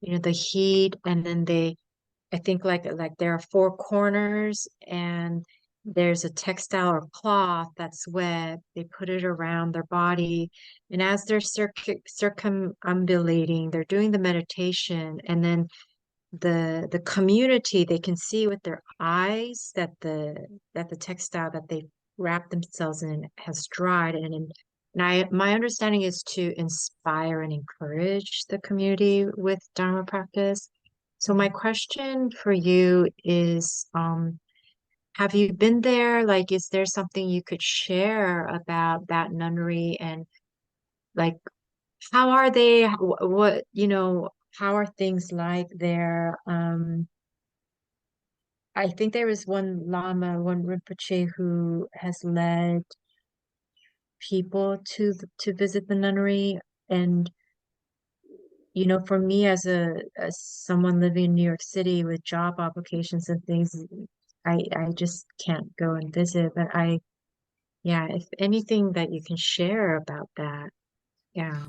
the heat, and then I think like there are four corners, and there's a textile or cloth that's wet. They put it around their body, and as they're circumambulating, they're doing the meditation, and then the community, they can see with their eyes that the textile that they wrap themselves in has dried, and my understanding is to inspire and encourage the community with Dharma practice. So my question for you is, have you been there? Like, is there something you could share about that nunnery and like how are they? What, how are things like there? I think there was one Lama, one Rinpoche who has led people to visit the nunnery. And, for me as someone living in New York City with job applications and things, I just can't go and visit. But yeah, if anything that you can share about that. Yeah.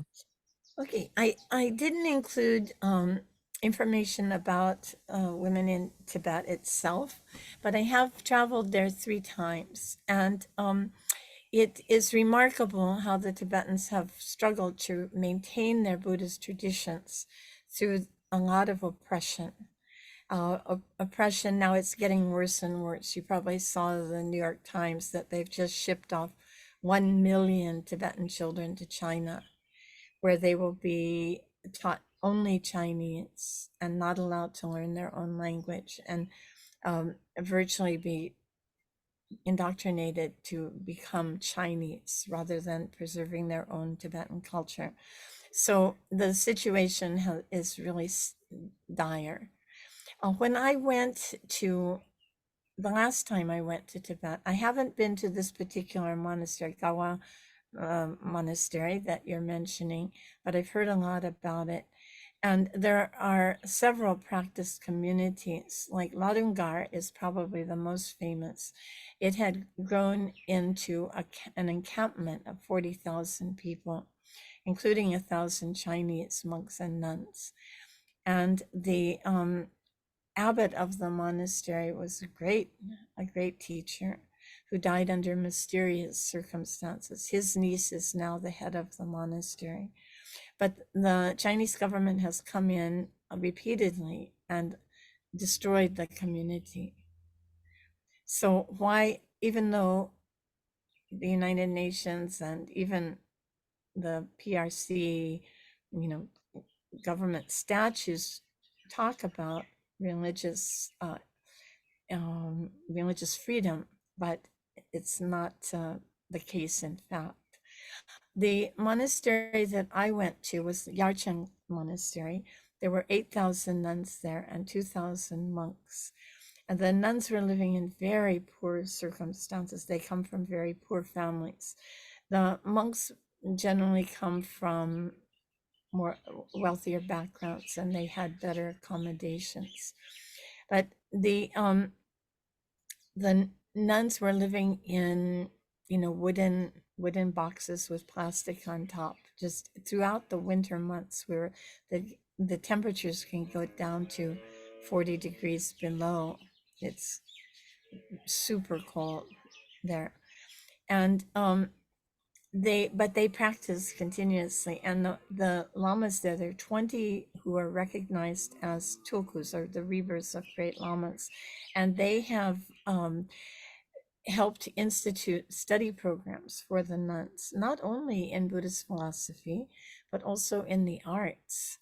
Okay, I didn't include information about women in Tibet itself, but I have traveled there 3 times, and it is remarkable how the Tibetans have struggled to maintain their Buddhist traditions through a lot of oppression. Oppression, now it's getting worse and worse. You probably saw the New York Times that they've just shipped off 1 million Tibetan children to China, where they will be taught only Chinese and not allowed to learn their own language, and virtually be indoctrinated to become Chinese rather than preserving their own Tibetan culture. So the situation is really dire. When I went to the last time I went to Tibet, I haven't been to this particular monastery, Gawa monastery that you're mentioning, but I've heard a lot about it. And there are several practice communities, like Ladungar is probably the most famous. It had grown into an encampment of 40,000 people, including 1,000 Chinese monks and nuns. And the abbot of the monastery was a great teacher who died under mysterious circumstances. His niece is now the head of the monastery. But the Chinese government has come in repeatedly and destroyed the community. So why, even though the United Nations and even the PRC, government statutes talk about religious religious freedom, but it's not the case in fact. The monastery that I went to was the Yarcheng Monastery. There were 8,000 nuns there and 2,000 monks. And the nuns were living in very poor circumstances. They come from very poor families. The monks generally come from more wealthier backgrounds and they had better accommodations. But the nuns were living in wooden boxes with plastic on top just throughout the winter months, where the temperatures can go down to 40 degrees below. It's super cold there. And they practice continuously, and the lamas there are 20 who are recognized as tulkus, or the rebirths of great lamas, and they have helped institute study programs for the nuns, not only in Buddhist philosophy, but also in the arts.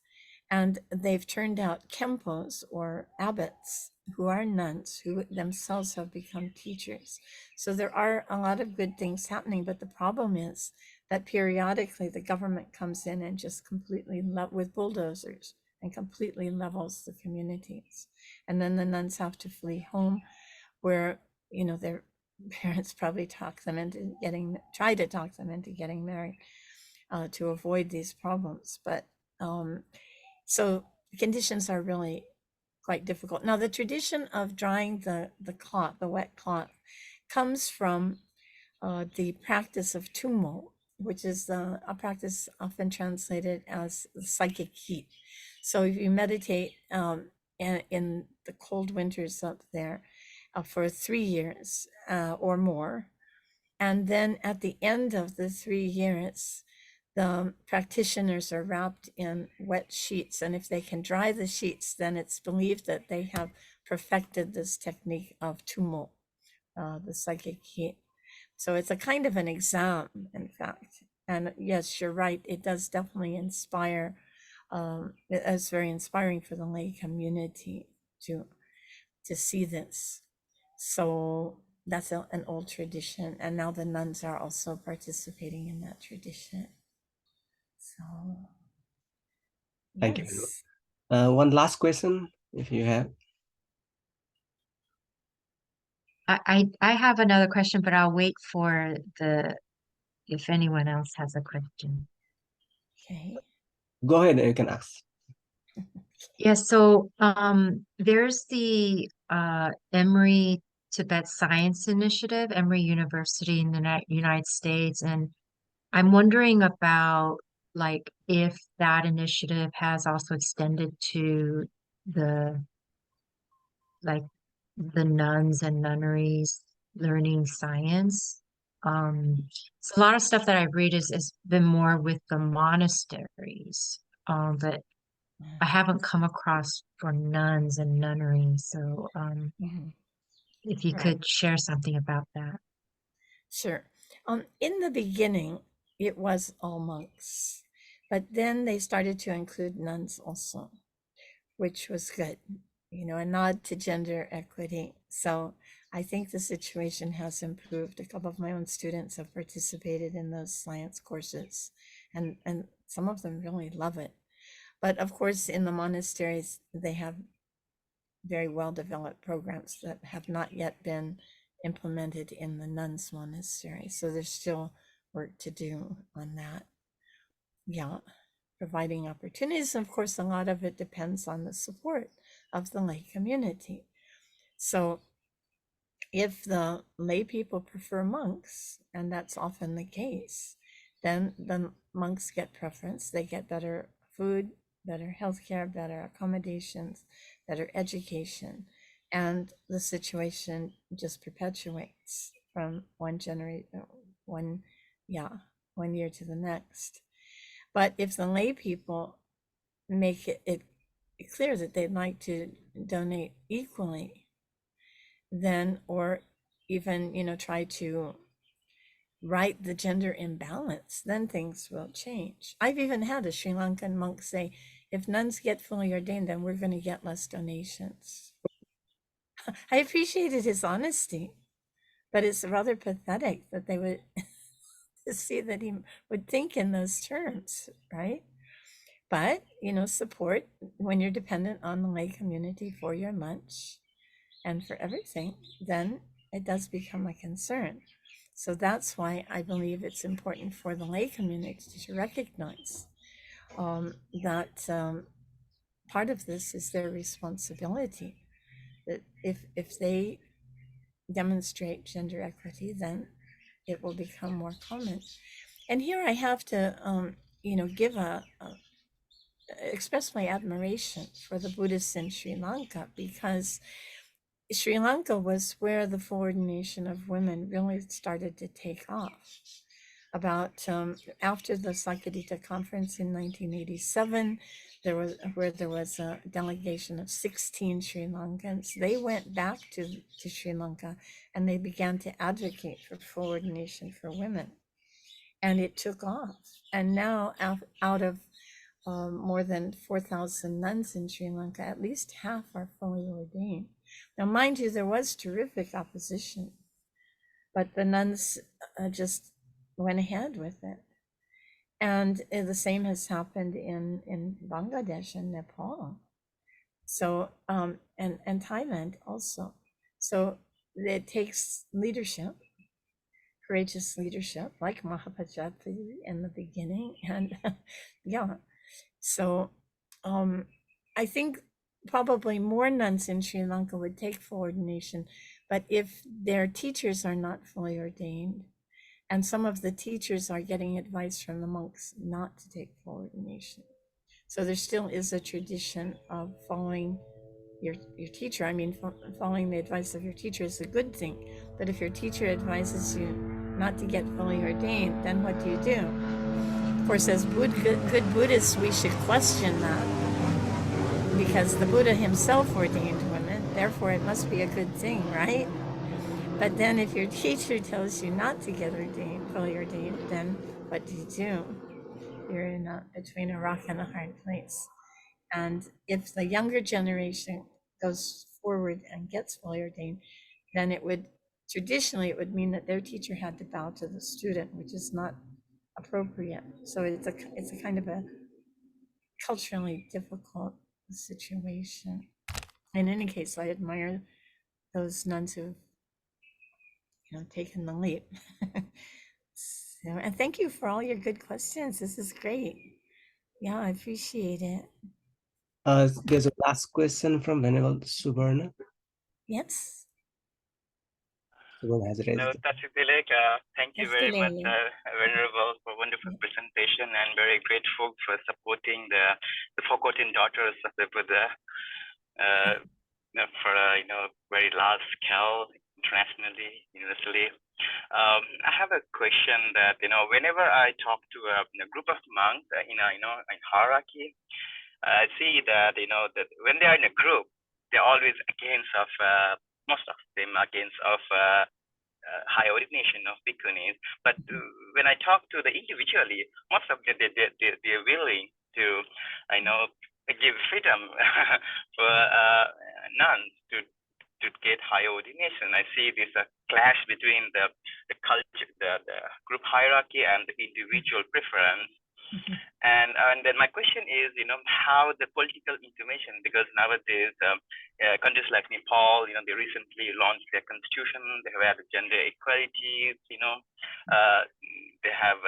And they've turned out kempos, or abbots, who are nuns, who themselves have become teachers. So there are a lot of good things happening, but the problem is that periodically the government comes in and just completely with bulldozers and completely levels the communities. And then the nuns have to flee home, where their parents probably try to talk them into getting married to avoid these problems. But so conditions are really quite difficult. Now, the tradition of drying the cloth, the wet cloth, comes from the practice of Tsomo, which is a practice often translated as psychic heat. So if you meditate in the cold winters up there for 3 years or more, and then at the end of the 3 years, the practitioners are wrapped in wet sheets. And if they can dry the sheets, then it's believed that they have perfected this technique of Tsomo, the psychic heat. So it's a kind of an exam, in fact. And yes, you're right. It does definitely inspire. It's very inspiring for the lay community to see this. So that's an old tradition. And now the nuns are also participating in that tradition. So, Thank you very much. yes. One last question, if you have. I have another question, but I'll wait for if anyone else has a question. Okay. Go ahead, you can ask. Yeah, so there's the Emory Tibet Science Initiative, Emory University in the United States, and I'm wondering about like if that initiative has also extended to the like the nuns and nunneries learning science. So a lot of stuff that I read is been more with the monasteries, but I haven't come across for nuns and nunneries. So Mhm. if you Right. could share something about that. Sure. In the beginning, it was all monks, but then they started to include nuns also, which was good, a nod to gender equity. So I think the situation has improved. A couple of my own students have participated in those science courses, and some of them really love it. But of course, in the monasteries, they have very well developed programs that have not yet been implemented in the nuns' monastery. So there's still work to do on that. Yeah, providing opportunities. And of course, a lot of it depends on the support of the lay community. So if the lay people prefer monks, and that's often the case, then the monks get preference. They get better food, better healthcare, better accommodations, better education, and the situation just perpetuates from one generation, one, yeah, 1 year to the next. But if the lay people make it clear that they'd like to donate equally, then, or even, try to right the gender imbalance, then things will change. I've even had a Sri Lankan monk say, if nuns get fully ordained, then we're going to get less donations. I appreciated his honesty, but it's rather pathetic that they would to see that he would think in those terms, right? But, support when you're dependent on the lay community for your lunch and for everything, then it does become a concern. So that's why I believe it's important for the lay community to recognize that part of this is their responsibility. That if they demonstrate gender equity, then it will become more common. And here I have to, give express my admiration for the Buddhists in Sri Lanka, because Sri Lanka was where the full ordination of women really started to take off. About after the Sakadita conference in 1987, there was a delegation of 16 Sri Lankans. They went back to Sri Lanka and they began to advocate for full ordination for women, and it took off. And now, out of more than 4,000 nuns in Sri Lanka, at least half are fully ordained. Now, mind you, there was terrific opposition, but the nuns just went ahead with it. And the same has happened in Bangladesh and Nepal. So, and Thailand also. So it takes leadership, courageous leadership, like Mahapajapati in the beginning. And yeah, so I think probably more nuns in Sri Lanka would take full ordination, but if their teachers are not fully ordained, and some of the teachers are getting advice from the monks not to take full ordination. So there still is a tradition of following your teacher. I mean, following the advice of your teacher is a good thing, but if your teacher advises you not to get fully ordained, then what do you do? Of course, as good Buddhists, we should question that, because the Buddha himself ordained women, therefore it must be a good thing, right? But then if your teacher tells you not to get ordained, fully ordained, then what do? You're in between a rock and a hard place. And if the younger generation goes forward and gets fully ordained, then it would traditionally it would mean that their teacher had to bow to the student, which is not appropriate. So it's a kind of a culturally difficult situation. In any case, I admire those nuns who've taken the leap. So, and thank you for all your good questions. This is great. Yeah, I appreciate it. There's a last question from Venerable Subarna. Yes. Subarna has raised. Hello, thank you Yes, very much, Delele. Venerable, for wonderful Yeah. presentation, and very grateful for supporting the forgotten daughters of the Buddha for very large scale, internationally, universally. I have a question that whenever I talk to a group of monks in hierarchy, I see that that when they are in a group, they're always against of most of them against of high ordination of bhikkhunis. But when I talk to the individually, most of them they're willing to give freedom for nuns to get high ordination. I see this clash between the culture, the group hierarchy, and the individual preference. And then my question is, how the political intimation, because nowadays countries like Nepal, they recently launched their constitution. They have had gender equality. They have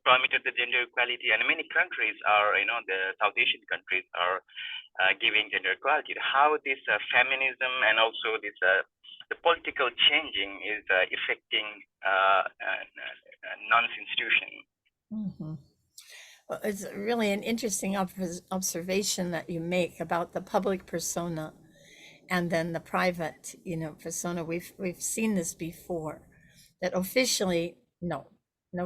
permitted the gender equality, and many countries are, the South Asian countries are giving gender equality. How this feminism and also this the political changing is affecting nuns institution. Well, it's really an interesting observation that you make about the public persona and then the private, persona. We've seen this before, that officially, no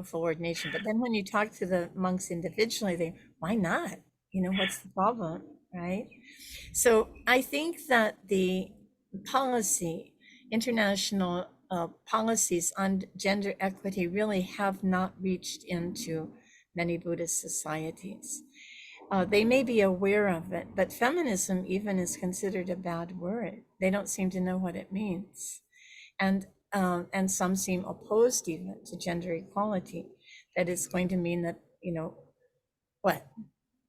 full ordination. But then when you talk to the monks individually, why not? What's the problem, right? So I think that the policy, international policies on gender equity really have not reached into many Buddhist societies. They may be aware of it, but feminism even is considered a bad word. They don't seem to know what it means. And some seem opposed even to gender equality, that it's going to mean that, what?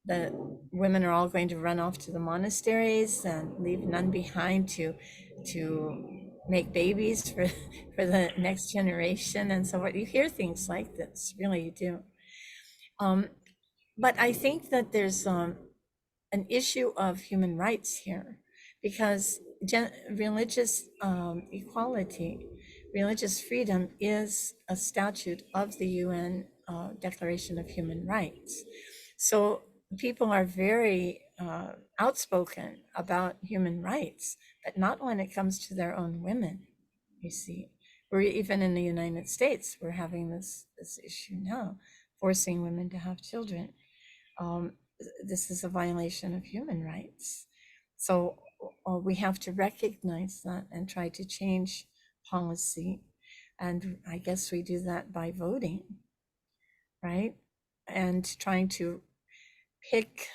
The women are all going to run off to the monasteries and leave none behind to make babies for the next generation and so forth. You hear things like this, really you do. But I think that there's an issue of human rights here, because religious equality, religious freedom is a statute of the UN Declaration of Human Rights. So people are very outspoken about human rights, but not when it comes to their own women, you see. We're even in the United States, we're having this issue now, forcing women to have children. This is a violation of human rights. So we have to recognize that and try to change policy. And I guess we do that by voting, right? And trying to pick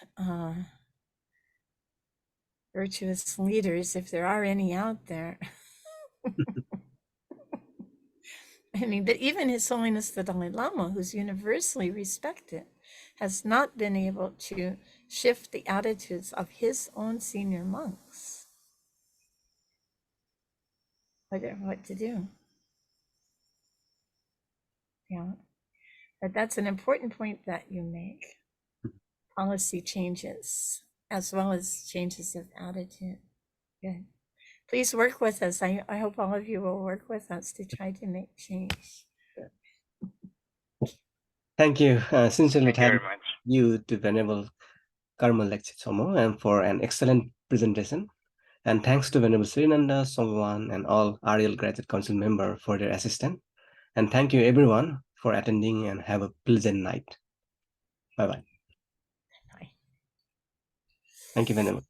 virtuous leaders, if there are any out there. I mean, but even His Holiness the Dalai Lama, who's universally respected, has not been able to shift the attitudes of his own senior monks. What to do? Yeah, but that's an important point that you make. Policy changes as well as changes of attitude. Good. Please work with us. I hope all of you will work with us to try to make change. Thank you. Sincerely Thank you very much. You to Venerable Karma Lekshe Tsomo and for an excellent presentation. And thanks to Venerable Srinanda, Songwan, and all RL Graduate Council member for their assistance. And thank you everyone for attending, and have a pleasant night. Bye-bye. Bye. Thank you, Venerable.